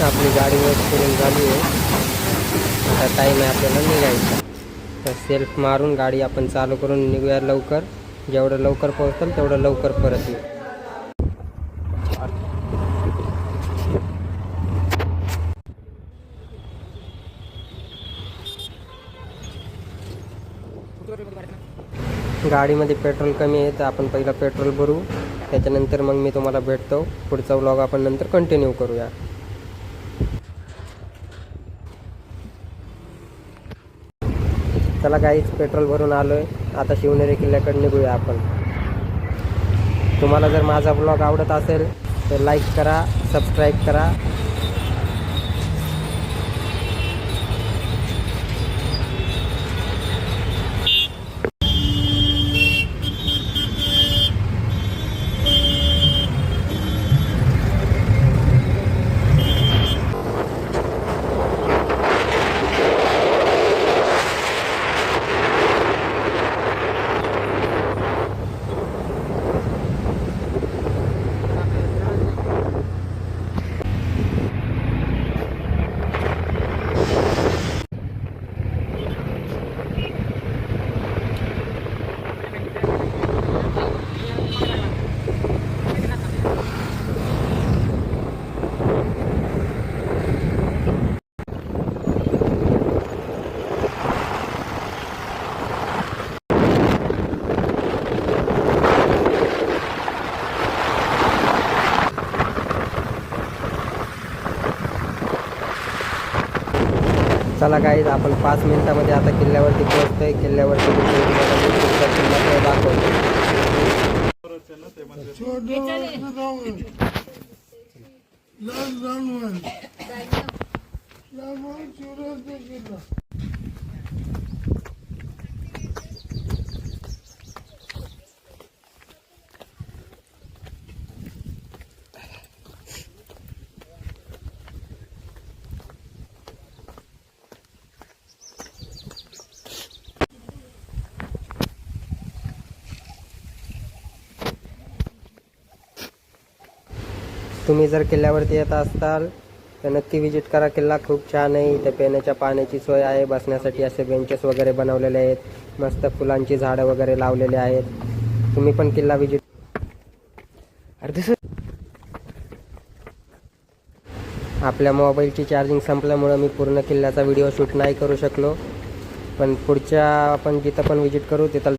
आपली गाडी वॉश करून झाली आहे. आता टाईम आहे आपल्याला निघायचा. तर सेल्फ मारून गाडी आपण चालू करून निघूया लवकर. जेवढं लवकर पोहोचेल तेवढं लवकर परत येऊ. गाडीमध्ये पेट्रोल कमी आहे तर आपण पहिला पेट्रोल भरू. त्याच्यानंतर मग मी तुम्हाला भेटतो. पुढचा व्लॉग आपण नंतर कंटिन्यू करूया. चला गाईच, पेट्रोल भरून आलो आहे. आता शिवनेरी किल्ल्याकडे निघूया आपण. तुम्हाला जर माझा व्लॉग आवडत असेल तर लाईक करा, सबस्क्राईब करा. चला गाईज, आपण 5 मिनिटामध्ये आता किल्ल्यावरती पोहोचतोय. किल्ल्यावरती किल्ला दाखवतो. तुम्ही जर किल्ल्यावरती येत असाल तर नक्की विजिट करा. किल्ला खूप छान आहे. इथे पिण्याच्या पाण्याची सोय आहे. बसण्यासाठी असे बेंचेस वगैरे बनवलेले आहेत. मस्त फुलांची झाडं वगैरे लावलेले आहेत. तुम्ही पण किल्ला विजिट. आपल्या मोबाईलची चार्जिंग संपल्यामुळं मी पूर्ण किल्ल्याचा व्हिडिओ शूट नाही करू शकलो. पण पुढच्या आपण जिथं पण विजिट करू तिथं